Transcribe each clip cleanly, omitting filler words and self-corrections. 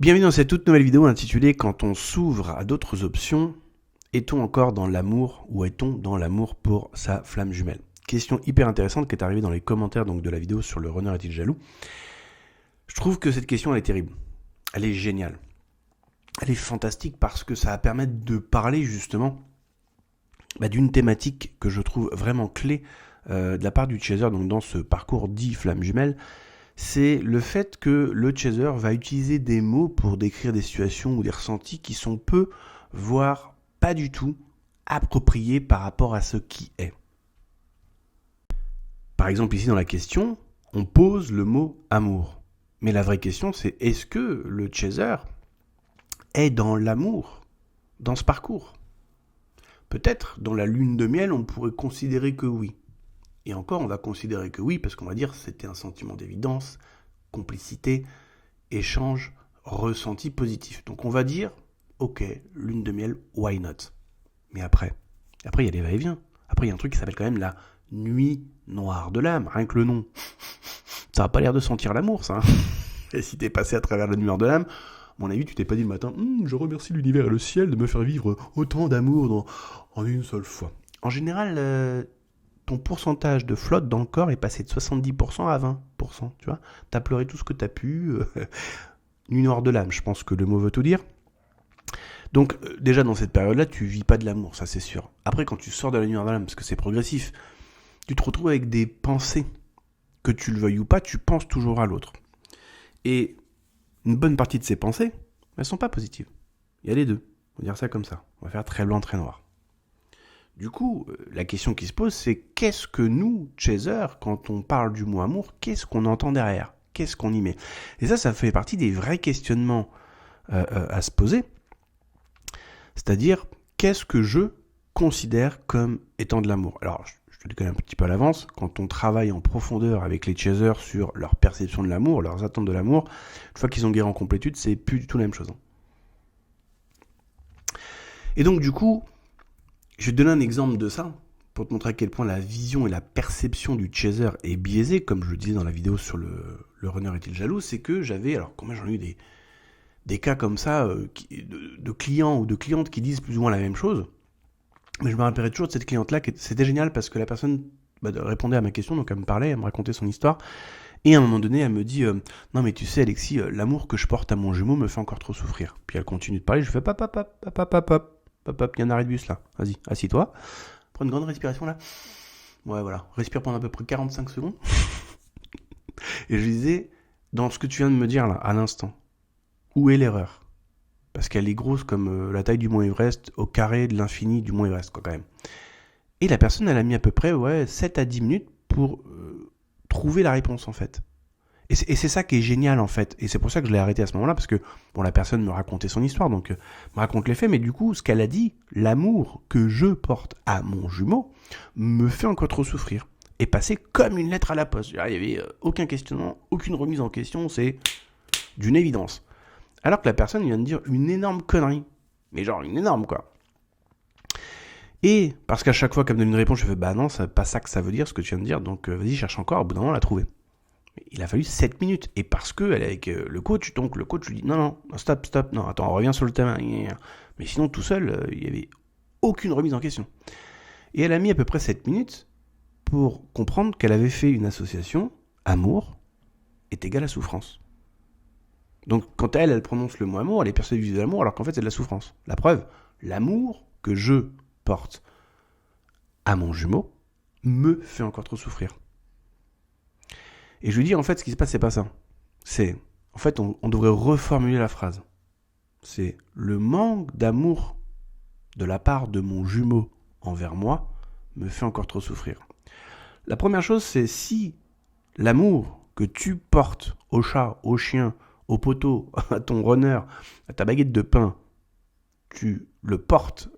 Bienvenue dans cette toute nouvelle vidéo intitulée « Quand on s'ouvre à d'autres options, est-on encore dans l'amour ou est-on dans l'amour pour sa flamme jumelle ?» Question hyper intéressante qui est arrivée dans les commentaires donc, de la vidéo sur le runner est-il jaloux. Je trouve que cette question elle est terrible, elle est géniale, elle est fantastique parce que ça va permettre de parler justement d'une thématique que je trouve vraiment clé de la part du chaser donc dans ce parcours dit flamme jumelle. C'est le fait que le chaser va utiliser des mots pour décrire des situations ou des ressentis qui sont peu, voire pas du tout, appropriés par rapport à ce qui est. Par exemple, ici dans la question, on pose le mot amour. Mais la vraie question, c'est est-ce que le chaser est dans l'amour, dans ce parcours ? Peut-être, dans la lune de miel, on pourrait considérer que oui. Et encore, on va considérer que oui, parce qu'on va dire que c'était un sentiment d'évidence, complicité, échange, ressenti positif. Donc on va dire, ok, lune de miel, why not ? Mais après, il y a des va-et-vient. Après, il y a un truc qui s'appelle quand même la nuit noire de l'âme, rien que le nom. Ça n'a pas l'air de sentir l'amour, ça. Et si t'es passé à travers la nuit noire de l'âme, à mon avis, tu t'es pas dit le matin, je remercie l'univers et le ciel de me faire vivre autant d'amour en une seule fois. En général, ton pourcentage de flotte dans le corps est passé de 70% à 20%, tu vois. T'as pleuré tout ce que t'as pu. Nuit noire de l'âme, je pense que le mot veut tout dire. Donc, déjà dans cette période-là, tu vis pas de l'amour, ça c'est sûr. Après, quand tu sors de la nuit noire de l'âme, parce que c'est progressif, tu te retrouves avec des pensées. Que tu le veuilles ou pas, tu penses toujours à l'autre. Et une bonne partie de ces pensées, elles sont pas positives. Il y a les deux. On va dire ça comme ça. On va faire très blanc, très noir. Du coup, la question qui se pose, c'est qu'est-ce que nous, chaser, quand on parle du mot amour, qu'est-ce qu'on entend derrière ? Qu'est-ce qu'on y met ? Et ça fait partie des vrais questionnements à se poser. C'est-à-dire, qu'est-ce que je considère comme étant de l'amour ? Alors, je te dis quand même un petit peu à l'avance, quand on travaille en profondeur avec les chasers sur leur perception de l'amour, leurs attentes de l'amour, une fois qu'ils ont guéri en complétude, c'est plus du tout la même chose. Et donc, du coup, je vais te donner un exemple de ça, pour te montrer à quel point la vision et la perception du chaser est biaisée, comme je le disais dans la vidéo sur le runner est-il jaloux, c'est que j'avais, alors combien j'en ai eu des cas comme ça, de clients ou de clientes qui disent plus ou moins la même chose, mais je me rappellerai toujours de cette cliente-là, c'était génial parce que la personne répondait à ma question, donc elle me parlait, elle me racontait son histoire, et à un moment donné, elle me dit non mais tu sais Alexis, l'amour que je porte à mon jumeau me fait encore trop souffrir. Puis elle continue de parler, je fais pop, il y a un arrêt de bus là, vas-y, assis-toi, prends une grande respiration là, ouais voilà, respire pendant à peu près 45 secondes, et je lui disais, dans ce que tu viens de me dire là, à l'instant, où est l'erreur ? Parce qu'elle est grosse comme la taille du mont Everest, au carré de l'infini du mont Everest, quoi, quand même. Et la personne, elle a mis à peu près 7 à 10 minutes pour trouver la réponse, en fait. Et c'est ça qui est génial, en fait. Et c'est pour ça que je l'ai arrêté à ce moment-là, parce que la personne me racontait son histoire, donc me raconte les faits, mais du coup, ce qu'elle a dit, l'amour que je porte à mon jumeau, me fait encore trop souffrir. Et passer comme une lettre à la poste. Il n'y avait aucun questionnement, aucune remise en question, c'est d'une évidence. Alors que la personne vient de dire une énorme connerie. Mais genre une énorme, quoi. Et parce qu'à chaque fois qu'elle me donne une réponse, je fais non, c'est pas ça que ça veut dire, ce que tu viens de dire, donc vas-y, cherche encore, au bout d'un moment, on l'a trouvé. Il a fallu 7 minutes. Et parce qu'elle est avec le coach, donc le coach lui dit non, stop, non, attends, on revient sur le terrain. Mais sinon, tout seul, il n'y avait aucune remise en question. Et elle a mis à peu près 7 minutes pour comprendre qu'elle avait fait une association, amour est égal à souffrance. Donc quand elle prononce le mot amour, elle est persuadée de l'amour alors qu'en fait c'est de la souffrance. La preuve, l'amour que je porte à mon jumeau me fait encore trop souffrir. Et je lui dis en fait ce qui se passe c'est pas ça. C'est, en fait on devrait reformuler la phrase. C'est le manque d'amour de la part de mon jumeau envers moi me fait encore trop souffrir. La première chose c'est si l'amour que tu portes au chat, au chien, au poteau, à ton runner, à ta baguette de pain, tu le portes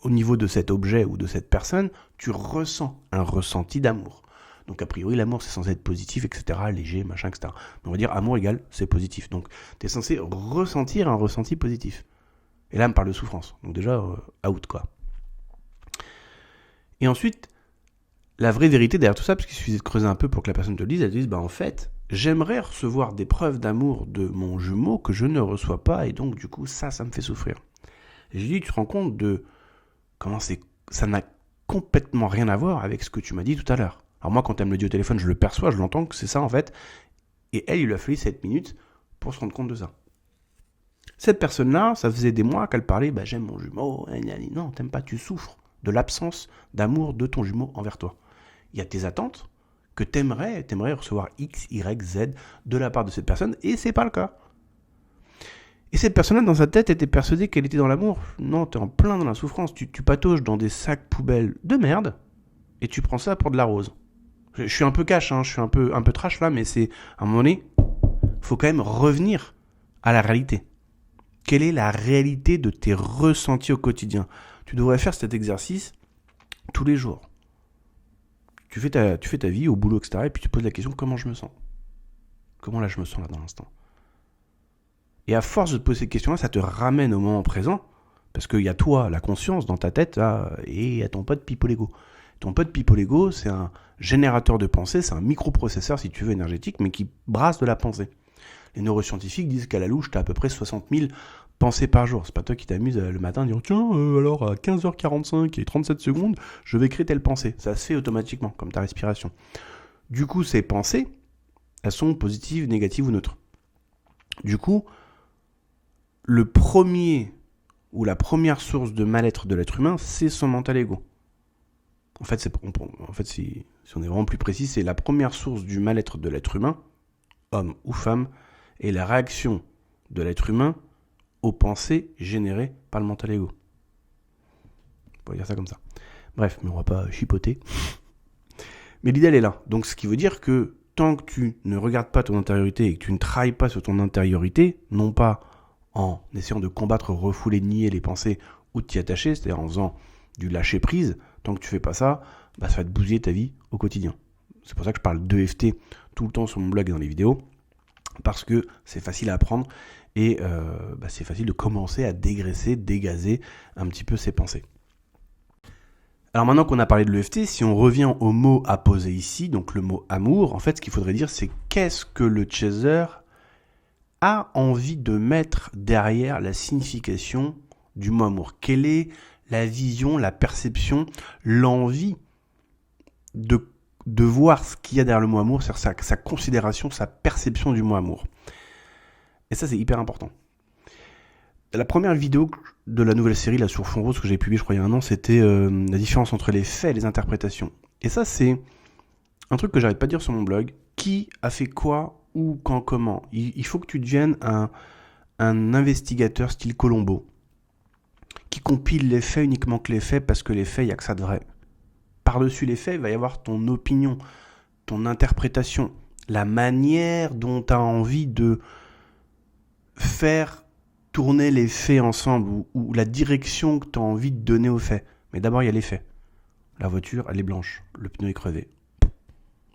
au niveau de cet objet ou de cette personne, tu ressens un ressenti d'amour. Donc a priori, l'amour, c'est censé être positif, etc., léger, machin, etc. Mais on va dire amour égale, c'est positif. Donc tu es censé ressentir un ressenti positif. Et là, on me parle de souffrance. Donc déjà, out, quoi. Et ensuite, la vraie vérité derrière tout ça, parce qu'il suffisait de creuser un peu pour que la personne te le dise, elle te dise, en fait, j'aimerais recevoir des preuves d'amour de mon jumeau que je ne reçois pas, et donc du coup ça me fait souffrir. Et j'ai dit, tu te rends compte de comment ça n'a complètement rien à voir avec ce que tu m'as dit tout à l'heure. Alors moi, quand elle me le dit au téléphone, je le perçois, je l'entends que c'est ça en fait, et elle, il lui a fallu 7 minutes pour se rendre compte de ça. Cette personne-là, ça faisait des mois qu'elle parlait, j'aime mon jumeau, non, t'aimes pas, tu souffres de l'absence d'amour de ton jumeau envers toi. Il y a tes attentes que t'aimerais recevoir X, Y, Z de la part de cette personne, et c'est pas le cas. Et cette personne-là, dans sa tête, était persuadée qu'elle était dans l'amour. Non, t'es en plein dans la souffrance, tu patauges dans des sacs poubelles de merde, et tu prends ça pour de la rose. Je suis un peu cash, je suis un peu trash là, mais c'est, à un moment donné, faut quand même revenir à la réalité. Quelle est la réalité de tes ressentis au quotidien ? Tu devrais faire cet exercice tous les jours. Tu fais ta vie au boulot, etc. Et puis tu poses la question, comment je me sens ? Comment là je me sens là dans l'instant ? Et à force de te poser ces questions-là, ça te ramène au moment présent, parce qu'il y a toi, la conscience dans ta tête, là, et il y a ton pote Pipo-Lego. Ton pote Pipo-Lego, c'est un générateur de pensée, c'est un microprocesseur, si tu veux, énergétique, mais qui brasse de la pensée. Les neuroscientifiques disent qu'à la louche, tu as à peu près 60 000 pensées par jour. C'est pas toi qui t'amuses le matin à dire « Tiens, alors à 15h45 et 37 secondes, je vais créer telle pensée. » Ça se fait automatiquement, comme ta respiration. Du coup, ces pensées, elles sont positives, négatives ou neutres. Du coup, le premier ou la première source de mal-être de l'être humain, c'est son mental ego. En fait, si on est vraiment plus précis, c'est la première source du mal-être de l'être humain, homme ou femme, et la réaction de l'être humain aux pensées générées par le mental ego. On va dire ça comme ça. Bref, mais on va pas chipoter. Mais l'idée, elle est là. Donc, ce qui veut dire que tant que tu ne regardes pas ton intériorité et que tu ne travailles pas sur ton intériorité, non pas en essayant de combattre, refouler, nier les pensées ou de t'y attacher, c'est-à-dire en faisant du lâcher-prise, tant que tu fais pas ça, ça va te bousiller ta vie au quotidien. C'est pour ça que je parle d'EFT tout le temps sur mon blog et dans les vidéos, parce que c'est facile à apprendre et c'est facile de commencer à dégraisser, dégazer un petit peu ses pensées. Alors maintenant qu'on a parlé de l'EFT, si on revient au mot à poser ici, donc le mot amour, en fait ce qu'il faudrait dire c'est qu'est-ce que le chaser a envie de mettre derrière la signification du mot amour. Quelle est la vision, la perception, l'envie de voir ce qu'il y a derrière le mot amour, c'est-à-dire sa considération, sa perception du mot amour. Et ça, c'est hyper important. La première vidéo de la nouvelle série là sur fond rose que j'ai publiée, je crois, il y a un an, c'était la différence entre les faits et les interprétations. Et ça, c'est un truc que j'arrête pas de dire sur mon blog. Qui a fait quoi, où, quand, comment ? Il faut que tu deviennes un investigateur style Colombo, qui compile les faits uniquement que les faits, parce que les faits, il n'y a que ça de vrai. Par-dessus les faits, il va y avoir ton opinion, ton interprétation, la manière dont tu as envie de faire tourner les faits ensemble, ou la direction que tu as envie de donner aux faits. Mais d'abord, il y a les faits. La voiture, elle est blanche, le pneu est crevé.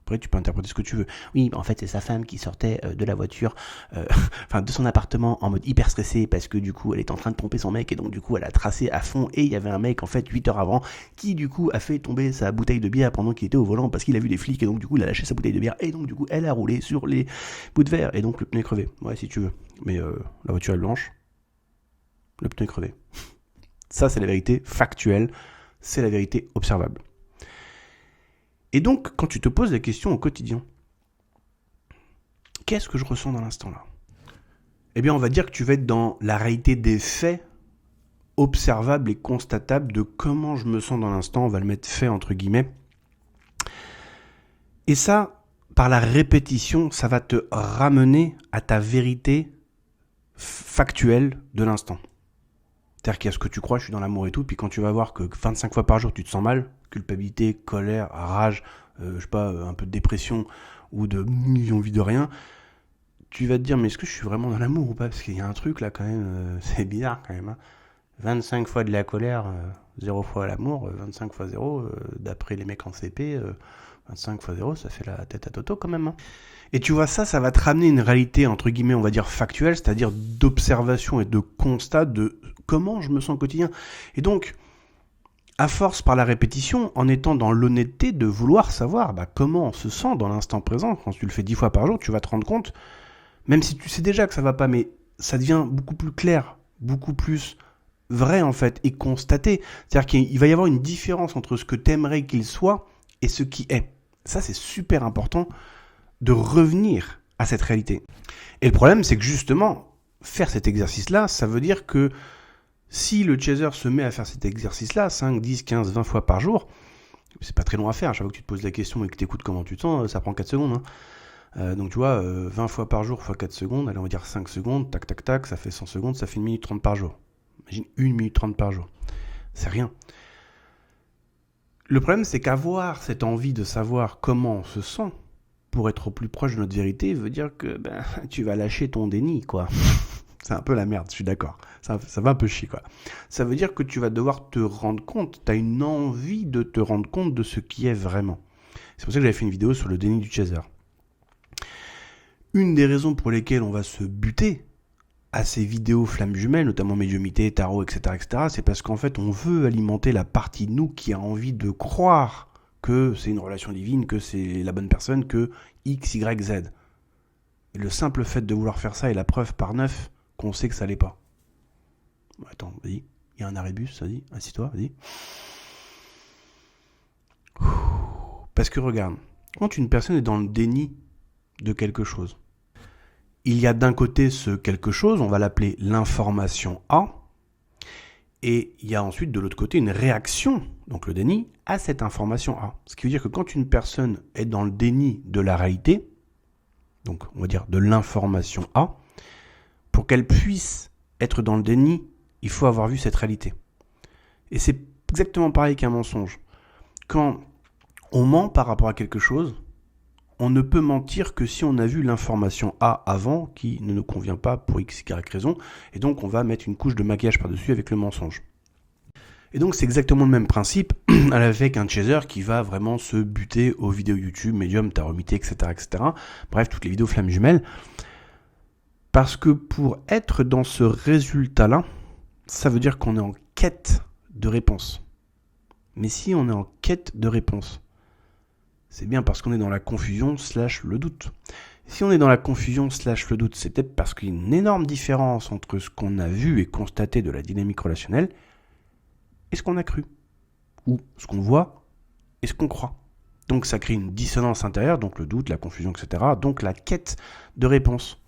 Après, tu peux interpréter ce que tu veux. Oui, en fait, c'est sa femme qui sortait de la voiture, de son appartement en mode hyper stressé parce que du coup, elle était en train de tromper son mec et donc du coup, elle a tracé à fond et il y avait un mec, en fait, 8 heures avant qui du coup a fait tomber sa bouteille de bière pendant qu'il était au volant parce qu'il a vu les flics et donc du coup, il a lâché sa bouteille de bière et donc du coup, elle a roulé sur les bouts de verre et donc le pneu est crevé. Ouais, si tu veux. Mais la voiture est blanche, le pneu est crevé. Ça, c'est la vérité factuelle, c'est la vérité observable. Et donc, quand tu te poses la question au quotidien, qu'est-ce que je ressens dans l'instant là ? Eh bien, on va dire que tu vas être dans la réalité des faits observables et constatables de comment je me sens dans l'instant. On va le mettre fait entre guillemets. Et ça, par la répétition, ça va te ramener à ta vérité factuelle de l'instant. C'est-à-dire qu'il y a ce que tu crois, je suis dans l'amour et tout, puis quand tu vas voir que 25 fois par jour tu te sens mal, culpabilité, colère, rage, un peu de dépression ou de envie de rien, tu vas te dire mais est-ce que je suis vraiment dans l'amour ou pas ? Parce qu'il y a un truc là quand même, c'est bizarre quand même. 25 fois de la colère, 0 fois l'amour, 25 fois 0, d'après les mecs en CP, 25 fois 0, ça fait la tête à Toto quand même. Et tu vois ça va te ramener une réalité entre guillemets on va dire factuelle, c'est-à-dire d'observation et de constat de comment je me sens au quotidien. Et donc, À force par la répétition, en étant dans l'honnêteté de vouloir savoir comment on se sent dans l'instant présent, quand tu le fais 10 fois par jour, tu vas te rendre compte, même si tu sais déjà que ça va pas, mais ça devient beaucoup plus clair, beaucoup plus vrai en fait, et constaté. C'est-à-dire qu'il va y avoir une différence entre ce que tu aimerais qu'il soit et ce qui est. Ça, c'est super important de revenir à cette réalité. Et le problème, c'est que justement, faire cet exercice-là, ça veut dire que si le chaser se met à faire cet exercice-là, 5, 10, 15, 20 fois par jour, c'est pas très long à faire. Chaque fois que tu te poses la question et que tu écoutes comment tu te sens, ça prend 4 secondes. Donc tu vois, 20 fois par jour fois 4 secondes, allez on va dire 5 secondes, tac tac tac, ça fait 100 secondes, ça fait 1 minute 30 par jour. Imagine 1 minute 30 par jour. C'est rien. Le problème, c'est qu'avoir cette envie de savoir comment on se sent pour être au plus proche de notre vérité veut dire que tu vas lâcher ton déni, quoi. C'est un peu la merde, je suis d'accord. Ça va un peu chier, quoi. Ça veut dire que tu vas devoir te rendre compte, tu as une envie de te rendre compte de ce qui est vraiment. C'est pour ça que j'avais fait une vidéo sur le déni du chaser. Une des raisons pour lesquelles on va se buter à ces vidéos flammes jumelles, notamment médiumité, tarot, etc., c'est parce qu'en fait, on veut alimenter la partie de nous qui a envie de croire que c'est une relation divine, que c'est la bonne personne, que X, Y, Z. Et le simple fait de vouloir faire ça est la preuve par 9 qu'on sait que ça l'est pas. Attends, vas-y, il y a un arrébus, vas-y, assis-toi, vas-y. Parce que regarde, quand une personne est dans le déni de quelque chose, il y a d'un côté ce quelque chose, on va l'appeler l'information A, et il y a ensuite de l'autre côté une réaction, donc le déni, à cette information A. Ce qui veut dire que quand une personne est dans le déni de la réalité, donc on va dire de l'information A, pour qu'elle puisse être dans le déni, il faut avoir vu cette réalité. Et c'est exactement pareil qu'un mensonge. Quand on ment par rapport à quelque chose, on ne peut mentir que si on a vu l'information A avant qui ne nous convient pas pour X, Y raison, et donc on va mettre une couche de maquillage par-dessus avec le mensonge. Et donc c'est exactement le même principe avec un chaser qui va vraiment se buter aux vidéos YouTube, Medium, Taromité, etc., etc. Bref, toutes les vidéos flammes jumelles. Parce que pour être dans ce résultat-là, ça veut dire qu'on est en quête de réponse. Mais si on est en quête de réponse, c'est bien parce qu'on est dans la confusion / le doute. Si on est dans la confusion / le doute, c'est peut-être parce qu'il y a une énorme différence entre ce qu'on a vu et constaté de la dynamique relationnelle et ce qu'on a cru. Ou ce qu'on voit et ce qu'on croit. Donc ça crée une dissonance intérieure, donc le doute, la confusion, etc. Donc la quête de réponse.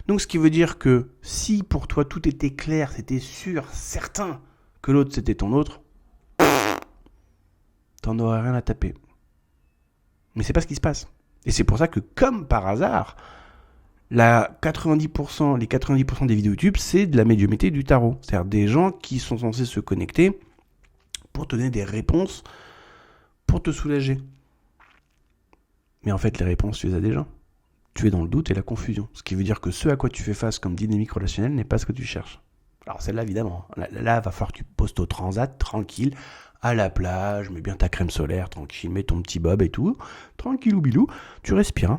Donc ce qui veut dire que si pour toi tout était clair, c'était sûr, certain que l'autre c'était ton autre, t'en aurais rien à taper. Mais c'est pas ce qui se passe. Et c'est pour ça que, comme par hasard, les 90% des vidéos YouTube, c'est de la médiumnité du tarot. C'est-à-dire des gens qui sont censés se connecter pour te donner des réponses, pour te soulager. Mais en fait, les réponses, tu les as déjà. Tu es dans le doute et la confusion. Ce qui veut dire que ce à quoi tu fais face comme dynamique relationnelle n'est pas ce que tu cherches. Alors celle-là, évidemment. Là, va falloir que tu postes au transat, tranquille, à la plage, mets bien ta crème solaire, tranquille, mets ton petit bob et tout, tranquillou bilou, tu respires.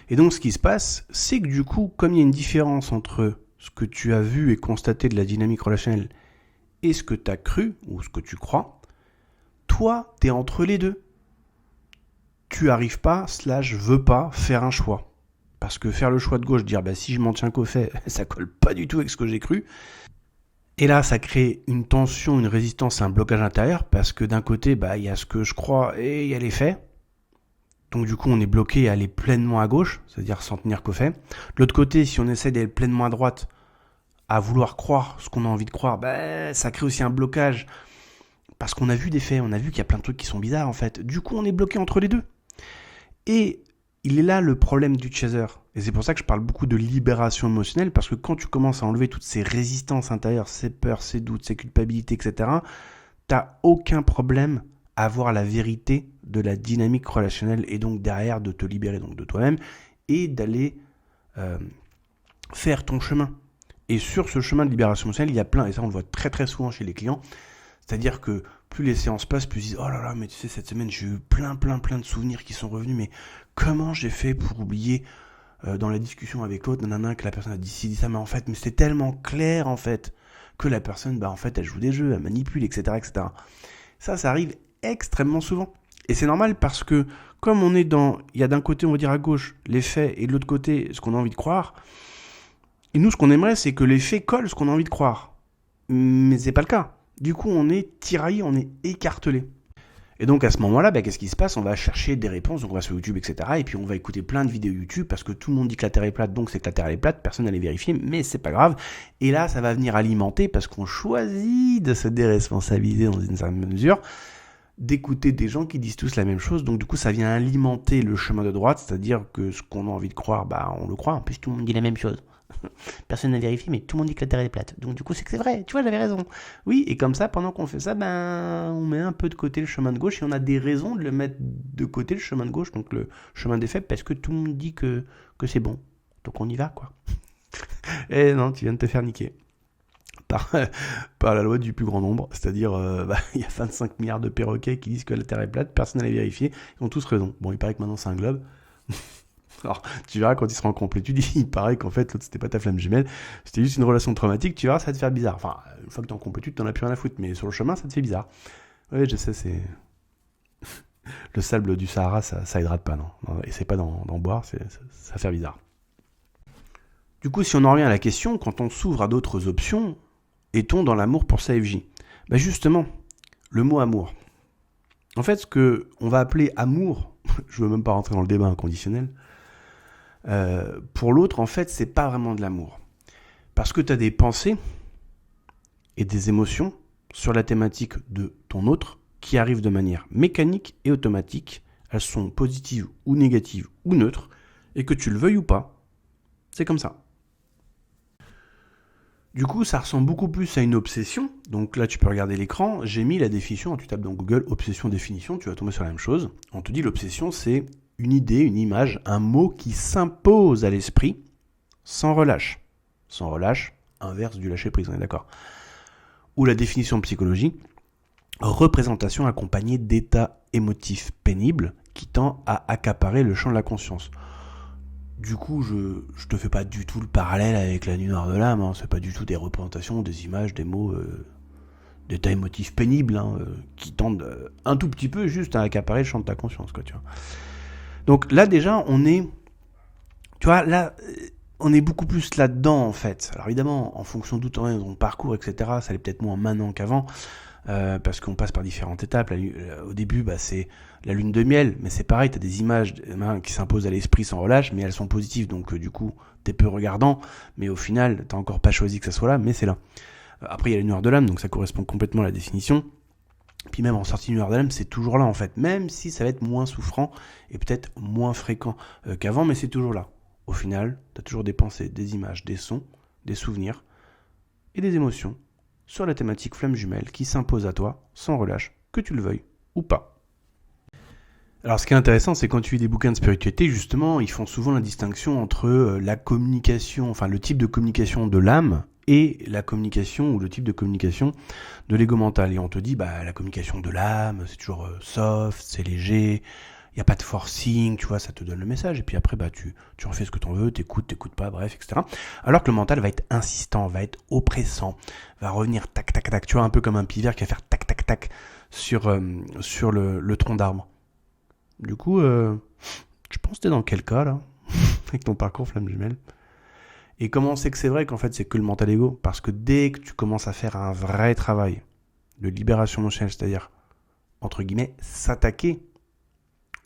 Et donc ce qui se passe, c'est que du coup, comme il y a une différence entre ce que tu as vu et constaté de la dynamique relationnelle et ce que tu as cru ou ce que tu crois, toi, tu es entre les deux. Tu n'arrives pas, veux pas faire un choix. Parce que faire le choix de gauche, dire si je m'en tiens qu'au fait, ça colle pas du tout avec ce que j'ai cru. Et là, ça crée une tension, une résistance, un blocage intérieur, parce que d'un côté, il y a ce que je crois et il y a les faits. Donc du coup, on est bloqué à aller pleinement à gauche, c'est-à-dire sans tenir qu'au fait. De l'autre côté, si on essaie d'aller pleinement à droite, à vouloir croire ce qu'on a envie de croire, ça crée aussi un blocage, parce qu'on a vu des faits, on a vu qu'il y a plein de trucs qui sont bizarres en fait. Du coup, on est bloqué entre les deux. Et il est là le problème du chaser. Et c'est pour ça que je parle beaucoup de libération émotionnelle, parce que quand tu commences à enlever toutes ces résistances intérieures, ces peurs, ces doutes, ces culpabilités, etc., t'as aucun problème à voir la vérité de la dynamique relationnelle et donc derrière de te libérer donc de toi-même et d'aller faire ton chemin. Et sur ce chemin de libération émotionnelle, il y a plein, et ça on le voit très très souvent chez les clients, c'est-à-dire que plus les séances passent, plus ils disent « Oh là là, mais tu sais, cette semaine, j'ai eu plein de souvenirs qui sont revenus, mais comment j'ai fait pour oublier dans la discussion avec l'autre, que la personne a dit ci, dit ça, mais en fait, mais c'était tellement clair, en fait. que la personne, en fait, elle joue des jeux, elle manipule, etc., etc. Ça arrive extrêmement souvent. Et c'est normal parce que, comme il y a d'un côté, on va dire à gauche, les faits, et de l'autre côté, ce qu'on a envie de croire, et nous, ce qu'on aimerait, c'est que les faits collent ce qu'on a envie de croire. Mais c'est pas le cas. Du coup, on est tiraillé, on est écartelé. Et donc à ce moment-là, qu'est-ce qui se passe? On va chercher des réponses, donc on va sur YouTube, etc. Et puis on va écouter plein de vidéos YouTube parce que tout le monde dit que la Terre est plate, donc c'est que la Terre est plate, personne n'a les vérifier, mais c'est pas grave. Et là, ça va venir alimenter, parce qu'on choisit de se déresponsabiliser dans une certaine mesure, d'écouter des gens qui disent tous la même chose. Donc du coup, ça vient alimenter le chemin de droite, c'est-à-dire que ce qu'on a envie de croire, on le croit, en plus tout le monde dit la même chose. Personne n'a vérifié, mais tout le monde dit que la Terre est plate. Donc du coup, c'est que c'est vrai. Tu vois, j'avais raison. Oui, et comme ça, pendant qu'on fait ça, on met un peu de côté le chemin de gauche et on a des raisons de le mettre de côté, le chemin de gauche, donc le chemin des faibles, parce que tout le monde dit que c'est bon. Donc on y va, quoi. Et non, tu viens de te faire niquer. Par la loi du plus grand nombre, c'est-à-dire il y a 25 milliards de perroquets qui disent que la Terre est plate, personne n'a vérifié, ils ont tous raison. Bon, il paraît que maintenant c'est un globe. Alors, tu verras quand il sera en complétude, il paraît qu'en fait, l'autre, c'était pas ta flamme jumelle, c'était juste une relation traumatique, tu verras, ça va te faire bizarre. Enfin, une fois que t'es en complétude, t'en as plus rien à foutre, mais sur le chemin, ça te fait bizarre. Oui, je sais, c'est... Le sable du Sahara, ça hydrate pas, non. Essaie pas d'en boire, ça va faire bizarre. Du coup, si on en revient à la question, quand on s'ouvre à d'autres options, est-on dans l'amour pour sa FJ? Justement, le mot amour. En fait, ce qu'on va appeler amour, je veux même pas rentrer dans le débat inconditionnel, pour l'autre, en fait, c'est pas vraiment de l'amour. Parce que tu as des pensées et des émotions sur la thématique de ton autre qui arrivent de manière mécanique et automatique. Elles sont positives ou négatives ou neutres, et que tu le veuilles ou pas, c'est comme ça. Du coup, ça ressemble beaucoup plus à une obsession. Donc là, tu peux regarder l'écran. J'ai mis la définition. Tu tapes dans Google obsession définition, tu vas tomber sur la même chose. On te dit l'obsession, c'est une idée, une image, un mot qui s'impose à l'esprit sans relâche. Sans relâche, inverse du lâcher prise, on est d'accord. Ou la définition de psychologie, représentation accompagnée d'états émotifs pénibles qui tend à accaparer le champ de la conscience. Du coup, je te fais pas du tout le parallèle avec la nuit noire de l'âme, c'est pas du tout des représentations, des images, des mots, d'états émotifs pénibles, qui tendent un tout petit peu juste à accaparer le champ de ta conscience, quoi, tu vois. Donc là, déjà, on est beaucoup plus là-dedans, en fait. Alors évidemment, en fonction d'où on est dans ton parcours, etc., ça allait peut-être moins maintenant qu'avant, parce qu'on passe par différentes étapes. Au début, c'est la lune de miel, mais c'est pareil, tu as des images qui s'imposent à l'esprit sans relâche, mais elles sont positives, donc du coup, t'es peu regardant, mais au final, t'as encore pas choisi que ça soit là, mais c'est là. Après, il y a la nuit noire de l'âme, donc ça correspond complètement à la définition. Puis même en sortie nuit noire de l'âme, c'est toujours là, en fait, même si ça va être moins souffrant et peut-être moins fréquent qu'avant, mais c'est toujours là. Au final, tu as toujours des pensées, des images, des sons, des souvenirs et des émotions sur la thématique flamme jumelle qui s'impose à toi sans relâche, que tu le veuilles ou pas. Alors ce qui est intéressant, c'est quand tu lis des bouquins de spiritualité, justement, ils font souvent la distinction entre la communication, enfin le type de communication de l'âme et la communication ou le type de communication de l'ego mental. Et on te dit, la communication de l'âme, c'est toujours soft, c'est léger, il n'y a pas de forcing, tu vois, ça te donne le message, et puis après, tu en fais ce que tu en veux, t'écoutes pas, bref, etc. Alors que le mental va être insistant, va être oppressant, va revenir tac, tac, tac, tu vois, un peu comme un pivert qui va faire tac, tac, tac sur le tronc d'arbre. Du coup, je pense que t'es dans quel cas, là, avec ton parcours flamme jumelle. Et comment on sait que c'est vrai qu'en fait, c'est que le mental ego? Parce que dès que tu commences à faire un vrai travail de libération émotionnelle, c'est-à-dire, entre guillemets, s'attaquer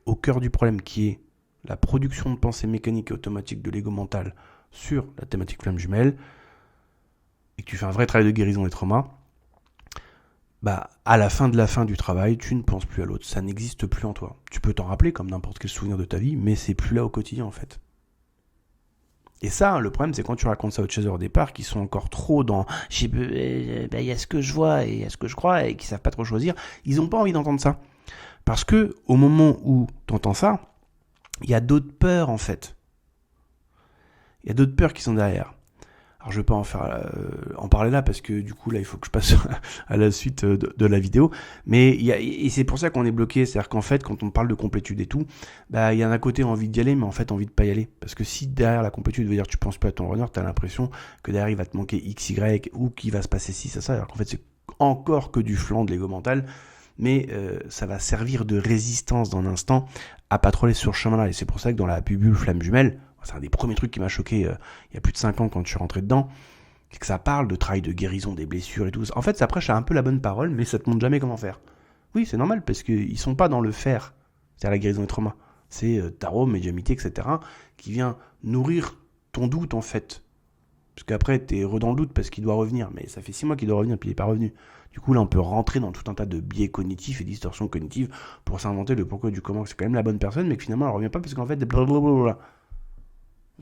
au cœur du problème qui est la production de pensées mécaniques et automatiques de l'ego mental sur la thématique flamme jumelle, et que tu fais un vrai travail de guérison des traumas, à la fin du travail, tu ne penses plus à l'autre. Ça n'existe plus en toi. Tu peux t'en rappeler comme n'importe quel souvenir de ta vie, mais c'est plus là au quotidien, en fait. Et ça, le problème, c'est quand tu racontes ça aux chasers au départ, qui sont encore trop dans il y a ce que je vois et il y a ce que je crois, et qui savent pas trop choisir, ils n'ont pas envie d'entendre ça. Parce que au moment où tu entends ça, il y a d'autres peurs, en fait. Il y a d'autres peurs qui sont derrière. Alors Alors je vais pas en parler là parce que du coup là il faut que je passe à la suite de la vidéo. Mais et c'est pour ça qu'on est bloqué, c'est-à-dire qu'en fait quand on parle de complétude et tout, bah il y a d'un côté envie d'y aller, mais en fait envie de pas y aller. Parce que si derrière la complétude veut dire que tu penses pas à ton runner, t'as l'impression que derrière il va te manquer X, Y ou qu'il va se passer ci, ça, alors qu'en fait c'est encore que du flanc de l'ego mental. Mais ça va servir de résistance dans l'instant à pas trop aller sur ce chemin-là. Et c'est pour ça que dans la Bubule Flamme Jumelle, c'est un des premiers trucs qui m'a choqué il y a plus de 5 ans quand je suis rentré dedans, c'est que ça parle de travail de guérison des blessures et tout. En fait, ça prêche à un peu la bonne parole, mais ça te montre jamais comment faire. Oui, c'est normal, parce qu'ils sont pas dans le faire, c'est-à-dire la guérison être humain. C'est tarot, médiumnité, etc., qui vient nourrir ton doute, en fait. Parce qu'après, t'es dans le doute parce qu'il doit revenir, mais ça fait 6 mois qu'il doit revenir, puis il n'est pas revenu. Du coup, là, on peut rentrer dans tout un tas de biais cognitifs et distorsions cognitives pour s'inventer le pourquoi du comment, que c'est quand même la bonne personne, mais que finalement, elle revient pas parce qu'en fait, blablabla.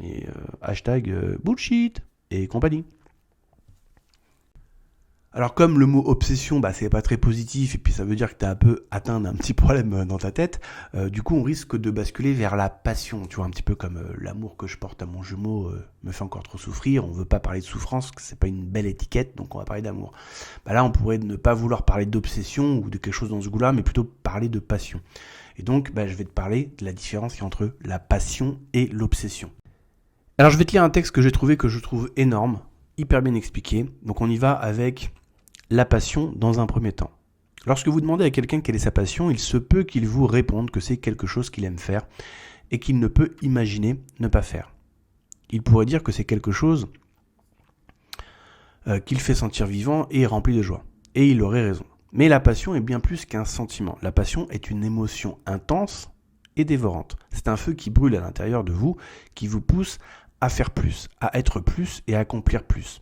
Et hashtag bullshit et compagnie. Alors comme le mot obsession, c'est pas très positif et puis ça veut dire que t'as un peu atteint un petit problème dans ta tête, du coup on risque de basculer vers la passion, tu vois, un petit peu comme l'amour que je porte à mon jumeau me fait encore trop souffrir, on veut pas parler de souffrance, que c'est pas une belle étiquette, donc on va parler d'amour. Là on pourrait ne pas vouloir parler d'obsession ou de quelque chose dans ce goût-là, mais plutôt parler de passion. Et donc je vais te parler de la différence qu'il y a entre la passion et l'obsession. Alors je vais te lire un texte que j'ai trouvé, que je trouve énorme, hyper bien expliqué, donc on y va avec la passion dans un premier temps. Lorsque vous demandez à quelqu'un quelle est sa passion, il se peut qu'il vous réponde que c'est quelque chose qu'il aime faire et qu'il ne peut imaginer ne pas faire. Il pourrait dire que c'est quelque chose qu'il fait sentir vivant et rempli de joie. Et il aurait raison. Mais la passion est bien plus qu'un sentiment. La passion est une émotion intense et dévorante. C'est un feu qui brûle à l'intérieur de vous, qui vous pousse à faire plus, à être plus et à accomplir plus.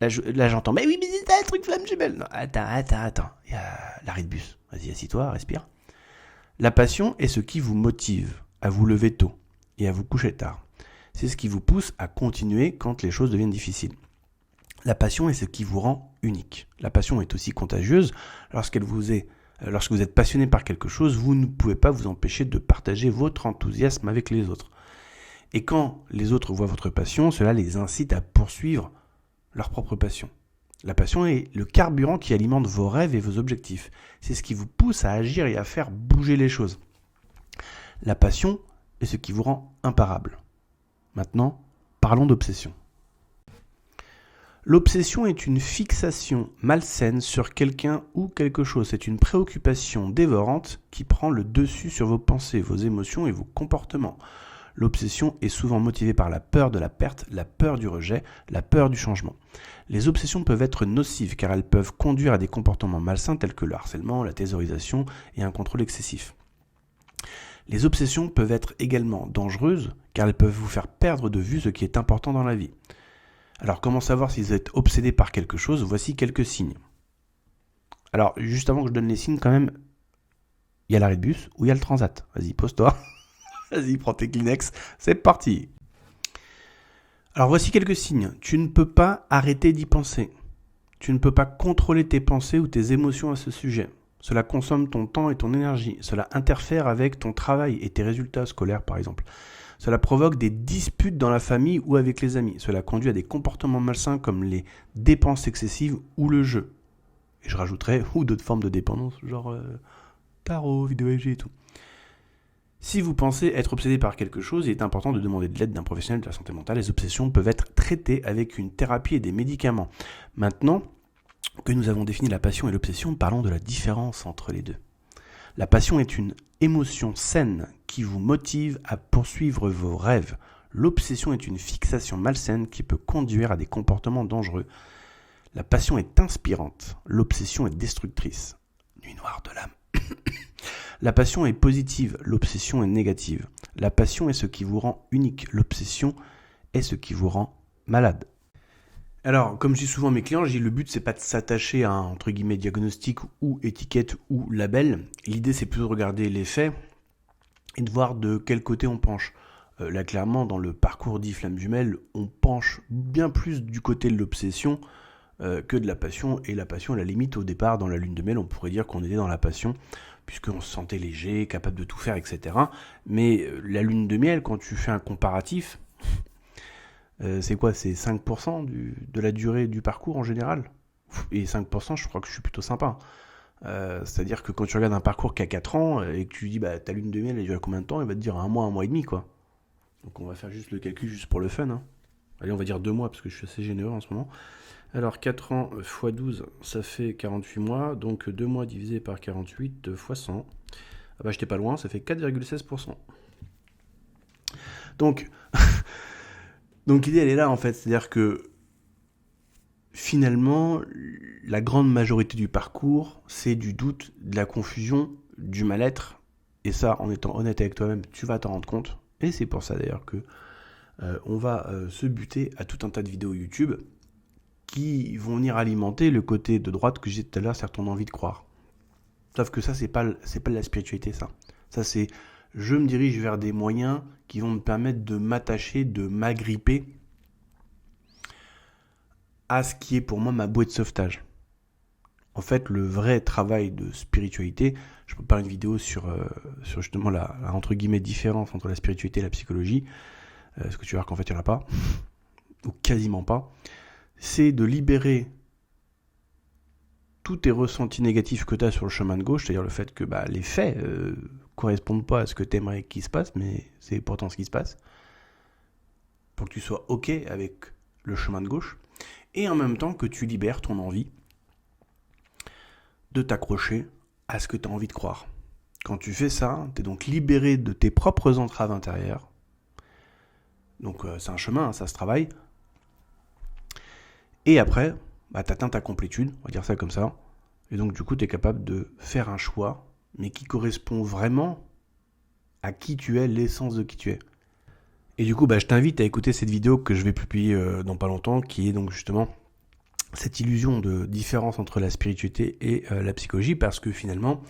Là, j'entends, mais oui, mais c'est un truc flamme jumelle. Non, attends. Il y a l'arrêt de bus. Vas-y, assis-toi, respire. La passion est ce qui vous motive à vous lever tôt et à vous coucher tard. C'est ce qui vous pousse à continuer quand les choses deviennent difficiles. La passion est ce qui vous rend unique. La passion est aussi contagieuse. Lorsque vous êtes passionné par quelque chose, vous ne pouvez pas vous empêcher de partager votre enthousiasme avec les autres. Et quand les autres voient votre passion, cela les incite à poursuivre leur propre passion. La passion est le carburant qui alimente vos rêves et vos objectifs. C'est ce qui vous pousse à agir et à faire bouger les choses. La passion est ce qui vous rend imparable. Maintenant, parlons d'obsession. L'obsession est une fixation malsaine sur quelqu'un ou quelque chose. C'est une préoccupation dévorante qui prend le dessus sur vos pensées, vos émotions et vos comportements. L'obsession est souvent motivée par la peur de la perte, la peur du rejet, la peur du changement. Les obsessions peuvent être nocives car elles peuvent conduire à des comportements malsains tels que le harcèlement, la thésaurisation et un contrôle excessif. Les obsessions peuvent être également dangereuses car elles peuvent vous faire perdre de vue ce qui est important dans la vie. Alors comment savoir si vous êtes obsédé par quelque chose ? Voici quelques signes. Alors juste avant que je donne les signes quand même, il y a l'arrêt de bus ou il y a le transat. Vas-y, pose-toi. Vas-y, prends tes Kleenex, c'est parti. Alors voici quelques signes. Tu ne peux pas arrêter d'y penser. Tu ne peux pas contrôler tes pensées ou tes émotions à ce sujet. Cela consomme ton temps et ton énergie. Cela interfère avec ton travail et tes résultats scolaires par exemple. Cela provoque des disputes dans la famille ou avec les amis. Cela conduit à des comportements malsains comme les dépenses excessives ou le jeu. Et je rajouterais, ou d'autres formes de dépendance, genre tarot, vidéo et tout. Si vous pensez être obsédé par quelque chose, il est important de demander de l'aide d'un professionnel de la santé mentale. Les obsessions peuvent être traitées avec une thérapie et des médicaments. Maintenant que nous avons défini la passion et l'obsession, parlons de la différence entre les deux. La passion est une émotion saine qui vous motive à poursuivre vos rêves. L'obsession est une fixation malsaine qui peut conduire à des comportements dangereux. La passion est inspirante, l'obsession est destructrice. Nuit noire de l'âme. La passion est positive, l'obsession est négative. La passion est ce qui vous rend unique, l'obsession est ce qui vous rend malade. Alors, comme je dis souvent à mes clients, le but c'est pas de s'attacher à un entre guillemets diagnostic ou étiquette ou label. L'idée c'est plutôt de regarder les faits et de voir de quel côté on penche. Là clairement dans le parcours dit Flamme Jumelle, on penche bien plus du côté de l'obsession que de la passion. Et la passion, à la limite au départ dans la lune de miel, on pourrait dire qu'on était dans la passion, puisqu'on se sentait léger, capable de tout faire, etc. Mais la lune de miel, quand tu fais un comparatif, C'est quoi? C'est 5% de la durée du parcours en général. Et 5%, je crois que je suis plutôt sympa. C'est-à-dire que quand tu regardes un parcours qui a 4 ans et que tu dis bah ta lune de miel elle dure combien de temps, il va te dire un mois et demi quoi. Donc on va faire juste le calcul juste pour le fun, hein. Allez, on va dire 2 mois parce que je suis assez généreux en ce moment. Alors 4 ans x 12, ça fait 48 mois. Donc 2 mois divisé par 48 x 100. Ah bah j'étais pas loin, ça fait 4,16%. Donc, donc l'idée elle est là en fait, c'est-à-dire que finalement, la grande majorité du parcours, c'est du doute, de la confusion, du mal-être. Et ça, en étant honnête avec toi-même, tu vas t'en rendre compte. Et c'est pour ça d'ailleurs que on va se buter à tout un tas de vidéos YouTube qui vont venir alimenter le côté de droite que j'ai dit tout à l'heure, c'est ton envie de croire. Sauf que ça, c'est pas de la spiritualité, ça. Ça, c'est je me dirige vers des moyens qui vont me permettre de m'attacher, de m'agripper à ce qui est pour moi ma bouée de sauvetage. En fait, le vrai travail de spiritualité, je peux faire une vidéo sur justement la entre guillemets différence entre la spiritualité et la psychologie, parce que tu vas voir qu'en fait il n'y en a pas, ou quasiment pas, c'est de libérer tous tes ressentis négatifs que tu as sur le chemin de gauche, c'est-à-dire le fait que les faits correspondent pas à ce que tu aimerais qu'il se passe, mais c'est pourtant ce qui se passe, pour que tu sois OK avec le chemin de gauche, et en même temps que tu libères ton envie de t'accrocher à ce que tu as envie de croire. Quand tu fais ça, tu es donc libéré de tes propres entraves intérieures. Donc c'est un chemin, ça se travaille. Et après, tu atteins ta complétude, on va dire ça comme ça. Et donc du coup, tu es capable de faire un choix, mais qui correspond vraiment à qui tu es, l'essence de qui tu es. Et du coup, je t'invite à écouter cette vidéo que je vais publier dans pas longtemps, qui est donc justement cette illusion de différence entre la spiritualité et la psychologie, parce que finalement,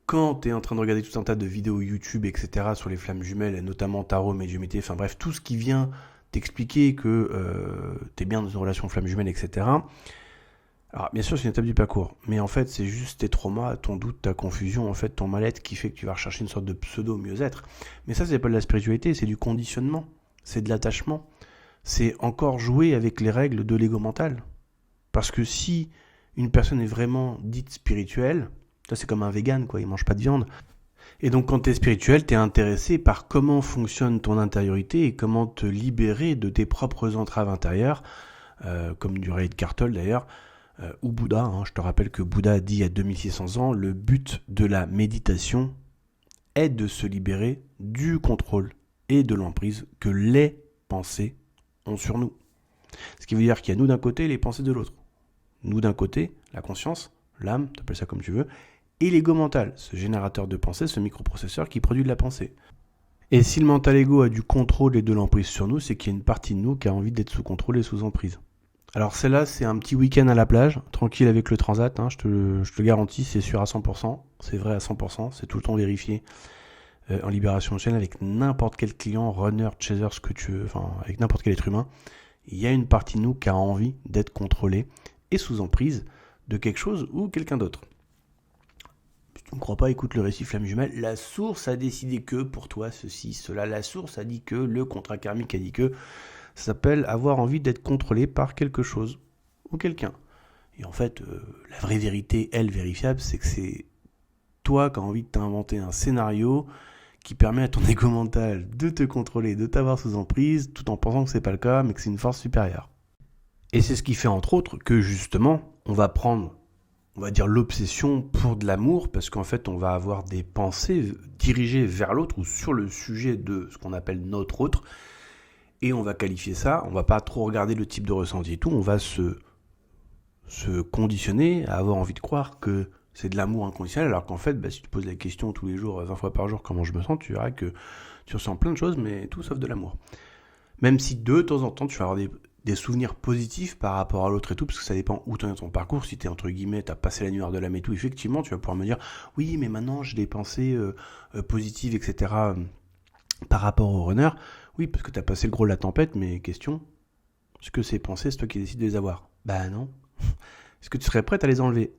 quand tu es en train de regarder tout un tas de vidéos YouTube, etc., sur les flammes jumelles, et notamment tarot, médiumnité, enfin bref, tout ce qui vient t'expliquer que tu es bien dans une relation flamme jumelle, etc. Alors, bien sûr, c'est une étape du parcours, mais en fait, c'est juste tes traumas, ton doute, ta confusion, en fait, ton mal-être qui fait que tu vas rechercher une sorte de pseudo-mieux-être. Mais ça, c'est pas de la spiritualité, c'est du conditionnement, c'est de l'attachement. C'est encore jouer avec les règles de l'ego mental. Parce que si une personne est vraiment dite spirituelle, ça c'est comme un vegan, quoi, il mange pas de viande. Et donc quand tu es spirituel, tu es intéressé par comment fonctionne ton intériorité et comment te libérer de tes propres entraves intérieures, comme du Ray de Cartol d'ailleurs, ou Bouddha. Je te rappelle que Bouddha a dit il y a 2600 ans, le but de la méditation est de se libérer du contrôle et de l'emprise que les pensées ont sur nous. Ce qui veut dire qu'il y a nous d'un côté et les pensées de l'autre. Nous d'un côté, la conscience, l'âme, t'appelles ça comme tu veux, et l'ego mental, ce générateur de pensée, ce microprocesseur qui produit de la pensée. Et si le mental ego a du contrôle et de l'emprise sur nous, c'est qu'il y a une partie de nous qui a envie d'être sous contrôle et sous emprise. Alors celle-là, c'est un petit week-end à la plage, tranquille avec le transat, je te garantis, c'est sûr à 100%, c'est vrai à 100%, c'est tout le temps vérifié en libération de chaîne avec n'importe quel client, runner, chaser, ce que tu veux, enfin avec n'importe quel être humain. Il y a une partie de nous qui a envie d'être contrôlée et sous emprise de quelque chose ou quelqu'un d'autre. Si tu ne me crois pas, écoute le récit Flamme Jumelle. La source a décidé que, pour toi, ceci, cela. La source a dit que, le contrat karmique a dit que. Ça s'appelle avoir envie d'être contrôlé par quelque chose ou quelqu'un. Et en fait, la vraie vérité, elle, vérifiable, c'est que c'est toi qui as envie de t'inventer un scénario qui permet à ton égo mental de te contrôler, de t'avoir sous emprise, tout en pensant que c'est pas le cas, mais que c'est une force supérieure. Et c'est ce qui fait entre autres que justement, on va prendre, on va dire l'obsession pour de l'amour, parce qu'en fait, on va avoir des pensées dirigées vers l'autre ou sur le sujet de ce qu'on appelle notre autre, et on va qualifier ça, on va pas trop regarder le type de ressenti et tout, on va se conditionner à avoir envie de croire que c'est de l'amour inconditionnel, alors qu'en fait, si tu te poses la question tous les jours, 20 fois par jour, comment je me sens, tu verras que tu ressens plein de choses, mais tout sauf de l'amour. Même si de temps en temps, tu vas avoir des souvenirs positifs par rapport à l'autre et tout, parce que ça dépend où tu es dans ton parcours. Si tu es entre guillemets, tu as passé la nuit hors de l'âme et tout, effectivement, tu vas pouvoir me dire, oui, mais maintenant j'ai des pensées positives, etc. Par rapport au runner. Oui, parce que tu as passé le gros de la tempête, mais question, est-ce que ces pensées, c'est toi qui décides de les avoir ? Non. Est-ce que tu serais prête à les enlever ?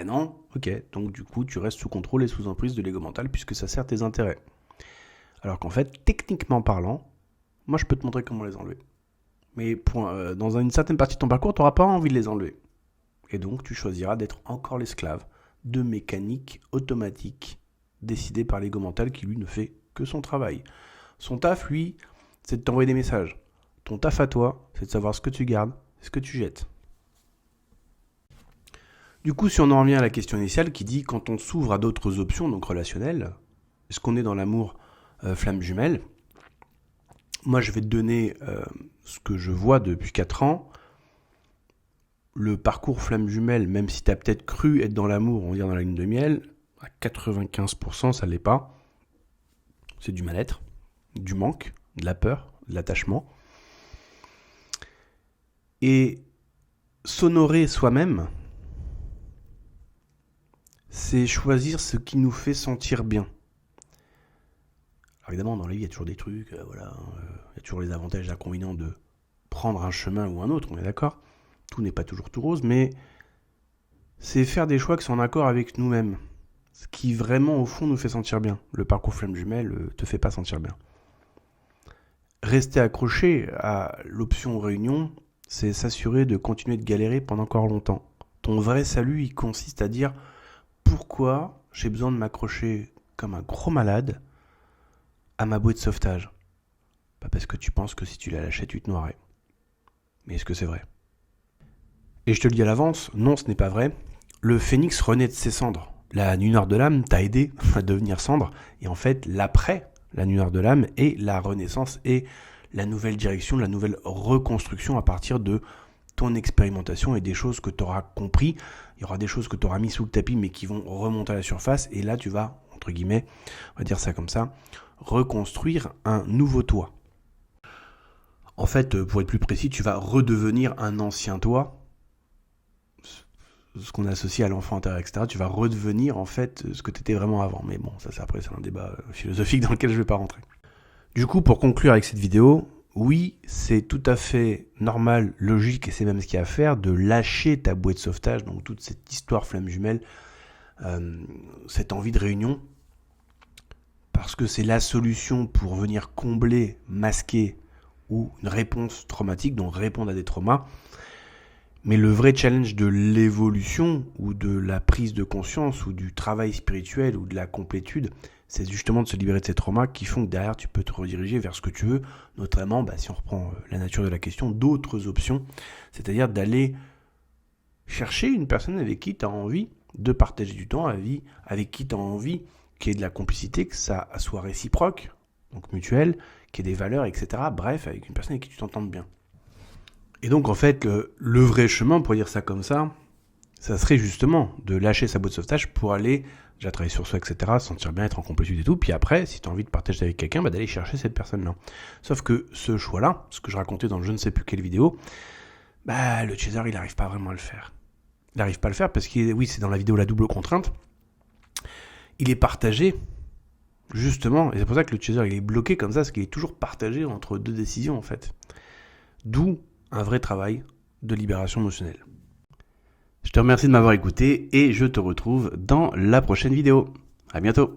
Non. Ok, donc du coup, tu restes sous contrôle et sous emprise de l'ego mental, puisque ça sert tes intérêts. Alors qu'en fait, techniquement parlant, moi je peux te montrer comment les enlever. Mais dans une certaine partie de ton parcours, tu n'auras pas envie de les enlever. Et donc tu choisiras d'être encore l'esclave de mécanique automatique décidée par l'ego mental qui lui ne fait que son travail. Son taf, lui, c'est de t'envoyer des messages. Ton taf à toi, c'est de savoir ce que tu gardes et ce que tu jettes. Du coup, si on en revient à la question initiale qui dit quand on s'ouvre à d'autres options, donc relationnelles, est-ce qu'on est dans l'amour flamme jumelle ? Moi, je vais te donner ce que je vois depuis 4 ans. Le parcours flamme jumelle, même si tu as peut-être cru être dans l'amour, on va dire dans la lune de miel, à 95%, ça ne l'est pas. C'est du mal-être, du manque, de la peur, de l'attachement. Et s'honorer soi-même, c'est choisir ce qui nous fait sentir bien. Alors évidemment, dans la vie, il y a toujours des trucs, il y a toujours les avantages et les inconvénients de prendre un chemin ou un autre, on est d'accord ? Tout n'est pas toujours tout rose, mais c'est faire des choix qui sont en accord avec nous-mêmes. Ce qui vraiment, au fond, nous fait sentir bien. Le parcours flamme jumelle te fait pas sentir bien. Rester accroché à l'option réunion, c'est s'assurer de continuer de galérer pendant encore longtemps. Ton vrai salut, il consiste à dire pourquoi j'ai besoin de m'accrocher comme un gros malade à ma bouée de sauvetage. Pas parce que tu penses que si tu la lâchais, tu te noierais. Mais est-ce que c'est vrai ? Et je te le dis à l'avance, non, ce n'est pas vrai. Le phénix renaît de ses cendres. La nuit noire de l'âme t'a aidé à devenir cendre. Et en fait, l'après, la nuit noire de l'âme, est la renaissance et la nouvelle direction, la nouvelle reconstruction à partir de ton expérimentation et des choses que tu auras compris. Il y aura des choses que tu auras mis sous le tapis mais qui vont remonter à la surface. Et là, tu vas, entre guillemets, on va dire ça comme ça, reconstruire un nouveau toi. En fait, pour être plus précis, tu vas redevenir un ancien toi, ce qu'on associe à l'enfant intérieur, etc. Tu vas redevenir en fait ce que tu étais vraiment avant. Mais bon, ça c'est un débat philosophique dans lequel je ne vais pas rentrer. Du coup, pour conclure avec cette vidéo, oui, c'est tout à fait normal, logique, et c'est même ce qu'il y a à faire, de lâcher ta bouée de sauvetage, donc toute cette histoire flamme jumelle, cette envie de réunion, parce que c'est la solution pour venir combler, masquer ou une réponse traumatique, donc répondre à des traumas. Mais le vrai challenge de l'évolution ou de la prise de conscience ou du travail spirituel ou de la complétude, c'est justement de se libérer de ces traumas qui font que derrière tu peux te rediriger vers ce que tu veux, notamment, si on reprend la nature de la question, d'autres options, c'est-à-dire d'aller chercher une personne avec qui tu as envie de partager du temps, avec qui tu as envie qu'il y ait de la complicité, que ça soit réciproque, donc mutuel, qu'il y ait des valeurs, etc. Bref, avec une personne avec qui tu t'entendes bien. Et donc en fait, le vrai chemin, pour dire ça comme ça serait justement de lâcher sa boîte de sauvetage pour aller déjà travailler sur soi, etc., se sentir bien, être en complétude et tout, puis après, si tu as envie de partager avec quelqu'un, d'aller chercher cette personne-là. Sauf que ce choix-là, ce que je racontais dans je ne sais plus quelle vidéo, le chaser, il n'arrive pas vraiment à le faire. Il n'arrive pas à le faire parce que, oui, c'est dans la vidéo La double contrainte, il est partagé, justement, et c'est pour ça que le chaser, il est bloqué comme ça, parce qu'il est toujours partagé entre deux décisions, en fait. D'où un vrai travail de libération émotionnelle. Je te remercie de m'avoir écouté et je te retrouve dans la prochaine vidéo. À bientôt.